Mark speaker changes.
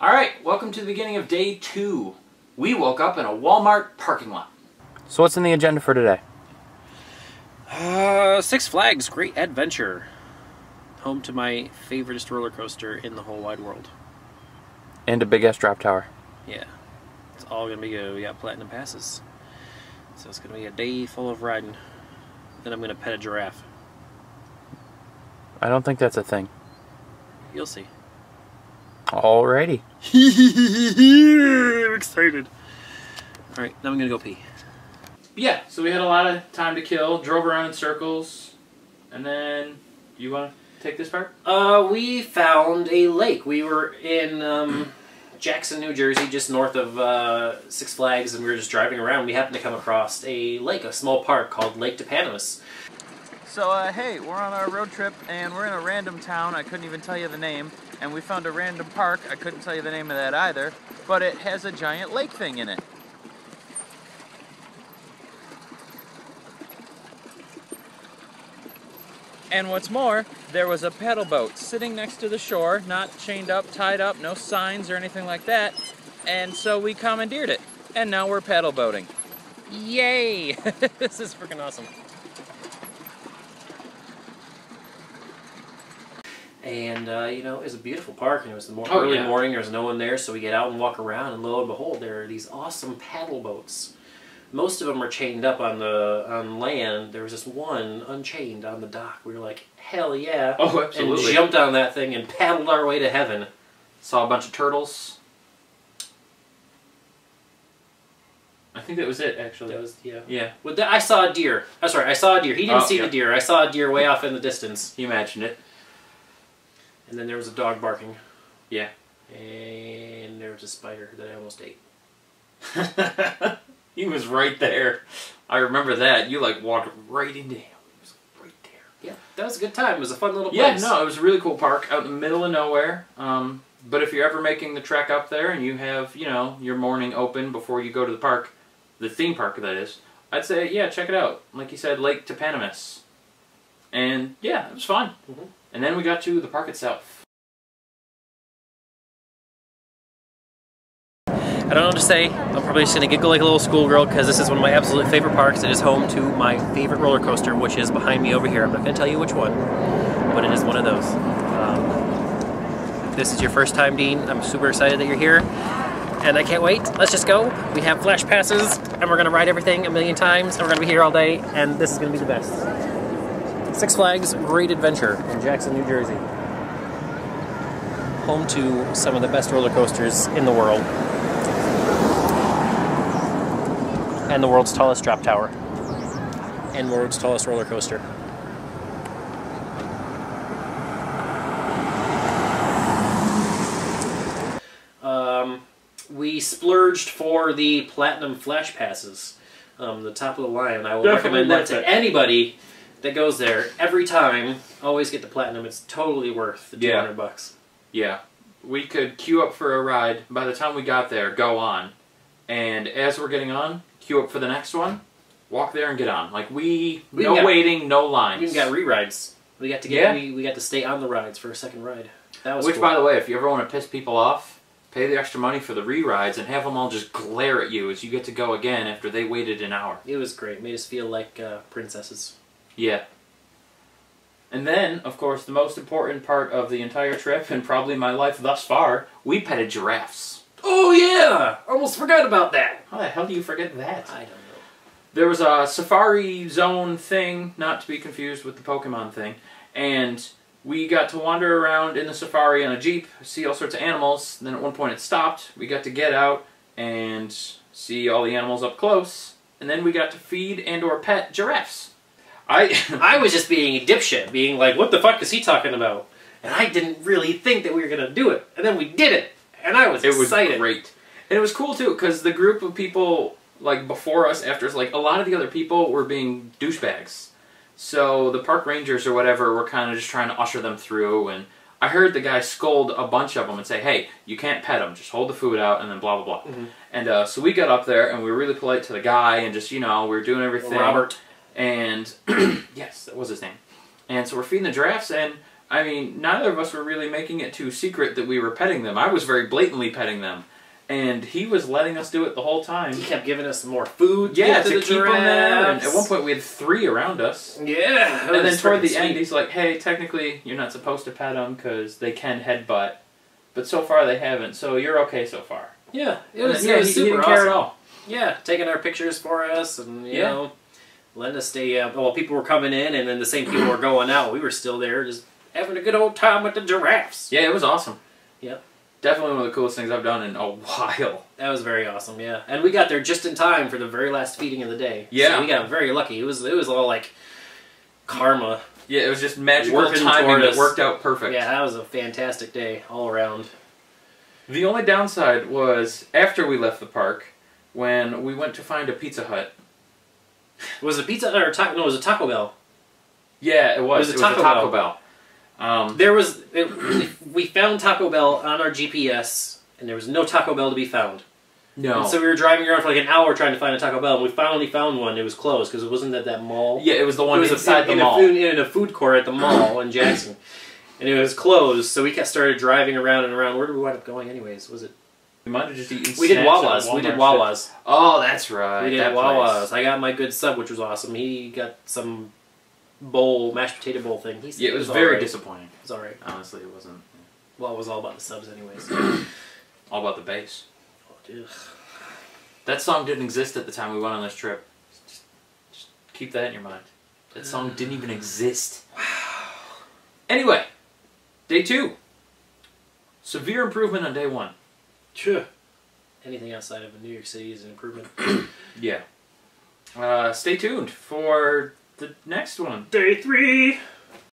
Speaker 1: Alright, welcome to the beginning of day 2. We woke up in a Walmart parking lot.
Speaker 2: So what's in the agenda for today?
Speaker 3: Six Flags Great Adventure. Home to my favoriteest roller coaster in the whole wide world.
Speaker 2: And a big-ass drop tower.
Speaker 3: Yeah. It's all gonna be good. We got platinum passes. So it's gonna be a day full of riding. Then I'm gonna pet a giraffe.
Speaker 2: I don't think that's a thing.
Speaker 3: You'll see.
Speaker 2: Alrighty.
Speaker 3: I'm excited. Alright, now I'm gonna go pee.
Speaker 1: Yeah, so we had a lot of time to kill, drove around in circles, and then, you want to take this part?
Speaker 3: We found a lake. We were in Jackson, New Jersey, just north of Six Flags, and we were just driving around. We happened to come across a lake, a small park called Lake Topanimus.
Speaker 2: So, hey, we're on our road trip, and we're in a random town. I couldn't even tell you the name. And we found a random park. I couldn't tell you the name of that either. But it has a giant lake thing in it. And what's more, there was a paddle boat sitting next to the shore, not chained up, tied up, no signs or anything like that. And so we commandeered it. And now we're paddle boating. Yay!
Speaker 3: This is freaking awesome. And, you know, it was a beautiful park, and it was the early morning, there was no one there, so we get out and walk around, and lo and behold, there are these awesome paddle boats. Most of them are chained up on land. There was just one unchained on the dock. We were like, hell yeah.
Speaker 1: Oh, absolutely.
Speaker 3: And jumped on that thing and paddled our way to heaven.
Speaker 1: Saw a bunch of turtles. I think that was it, actually.
Speaker 3: That was, yeah.
Speaker 1: Yeah.
Speaker 3: Well, I saw a deer. I'm sorry, I saw a deer. He didn't see
Speaker 1: yeah.
Speaker 3: the deer. I saw a deer way off in the distance.
Speaker 1: You imagined it.
Speaker 3: And then there was a dog barking.
Speaker 1: Yeah.
Speaker 3: And there was a spider that I almost ate.
Speaker 1: He was right there. I remember that. You, like, walked right into him. He was right there.
Speaker 3: Yeah, that was a good time. It was a fun little place.
Speaker 1: Yeah, no, it was a really cool park out in the middle of nowhere. But if you're ever making the trek up there and you have, you know, your morning open before you go to the park, the theme park that is, I'd say, yeah, check it out. Like you said, Lake Topanimus. And, yeah, it was fun.
Speaker 3: Mm-hmm.
Speaker 1: And then we got to the park itself.
Speaker 3: I don't know what to say. I'm probably just going to giggle like a little schoolgirl because this is one of my absolute favorite parks. It is home to my favorite roller coaster, which is behind me over here. I'm not going to tell you which one, but it is one of those. This is your first time, Dean. I'm super excited that you're here, and I can't wait. Let's just go. We have flash passes, and we're going to ride everything a million times, and we're going to be here all day, and this is going to be the best. Six Flags Great Adventure in Jackson, New Jersey. Home to some of the best roller coasters in the world. And the world's tallest drop tower. And world's tallest roller coaster. We splurged for the platinum flash passes. The top of the line. I will recommend that to anybody that goes there. Every time, always get the platinum. It's totally worth the 200 bucks.
Speaker 1: Yeah. We could queue up for a ride. By the time we got there, go on. And as we're getting on, queue up for the next one, walk there and get on. Like, no waiting, no lines.
Speaker 3: We even got re-rides. We got to get we got to stay on the rides for a second ride. That was
Speaker 1: Which,
Speaker 3: cool.
Speaker 1: by the way, if you ever want to piss people off, pay the extra money for the re-rides and have them all just glare at you as you get to go again after they waited an hour.
Speaker 3: It was great. It made us feel like princesses.
Speaker 1: Yeah. And then, of course, the most important part of the entire trip, and probably my life thus far, we petted giraffes.
Speaker 3: Oh yeah! Almost forgot about that.
Speaker 1: How the hell do you forget that?
Speaker 3: I don't know.
Speaker 1: There was a safari zone thing, not to be confused with the Pokemon thing, and we got to wander around in the safari on a Jeep, see all sorts of animals. Then at one point it stopped. We got to get out and see all the animals up close, and then we got to feed and or pet giraffes.
Speaker 3: I was just being a dipshit, being like, what the fuck is he talking about? And I didn't really think that we were going to do it. And then we did it. And I was excited.
Speaker 1: It was great. And it was cool, too, because the group of people, like, before us, after us, like, a lot of the other people were being douchebags. So the park rangers or whatever were kind of just trying to usher them through, and I heard the guy scold a bunch of them and say, hey, you can't pet them, just hold the food out, and then blah, blah, blah. Mm-hmm. And so we got up there, and we were really polite to the guy, and just, you know, we were doing everything.
Speaker 3: Robert.
Speaker 1: And, yes, that was his name. And so we're feeding the giraffes, and I mean, neither of us were really making it too secret that we were petting them. I was very blatantly petting them. And he was letting us do it the whole time.
Speaker 3: He kept giving us more food.
Speaker 1: Yeah, to keep them there. And at one point we had 3 around us.
Speaker 3: Yeah.
Speaker 1: And then toward the end he's like, hey, technically you're not supposed to pet them because they can headbutt. But so far they haven't, so you're okay so far.
Speaker 3: Yeah, it
Speaker 1: was
Speaker 3: super
Speaker 1: he didn't
Speaker 3: awesome.
Speaker 1: care at all.
Speaker 3: Yeah, taking our pictures for us and, you know, letting us stay well, people were coming in and then the same people were going out. We were still there just having a good old time with the giraffes.
Speaker 1: Yeah, it was awesome.
Speaker 3: Yep.
Speaker 1: Definitely one of the coolest things I've done in a while.
Speaker 3: That was very awesome, yeah. And we got there just in time for the very last feeding of the day.
Speaker 1: Yeah.
Speaker 3: So we got very lucky. It was all like karma.
Speaker 1: Yeah, it was just magical timing that worked out perfect.
Speaker 3: Yeah, that was a fantastic day all around.
Speaker 1: The only downside was after we left the park, when we went to find a Pizza Hut.
Speaker 3: Was it Pizza or Taco? No, it was a Taco Bell.
Speaker 1: Yeah, it was. It was a Taco Bell.
Speaker 3: We found Taco Bell on our GPS, and there was no Taco Bell to be found.
Speaker 1: No.
Speaker 3: And so we were driving around for like an hour trying to find a Taco Bell, and we finally found one. It was closed because it wasn't at that mall.
Speaker 1: Yeah, it was the one inside the mall.
Speaker 3: In a food court at the mall in Jackson. And it was closed, so we started driving around and around. Where did we wind up going anyways? Was it...
Speaker 1: We might have just eaten
Speaker 3: We did Wawa's. We did Wawa's.
Speaker 1: Oh, that's right.
Speaker 3: We did Wawa's. I got my good sub, which was awesome. He got some mashed potato bowl thing.
Speaker 1: Yeah, it was very disappointing.
Speaker 3: It was alright.
Speaker 1: Honestly, it wasn't.
Speaker 3: Well, it was all about the subs anyways.
Speaker 1: All about the bass.
Speaker 3: Oh, dude.
Speaker 1: That song didn't exist at the time we went on this trip. Just keep that in your mind. That song didn't even exist. Wow. Anyway, day 2. Severe improvement on day 1.
Speaker 3: Sure. Anything outside of New York City is an improvement.
Speaker 1: Yeah. Stay tuned for the next one.
Speaker 3: Day 3.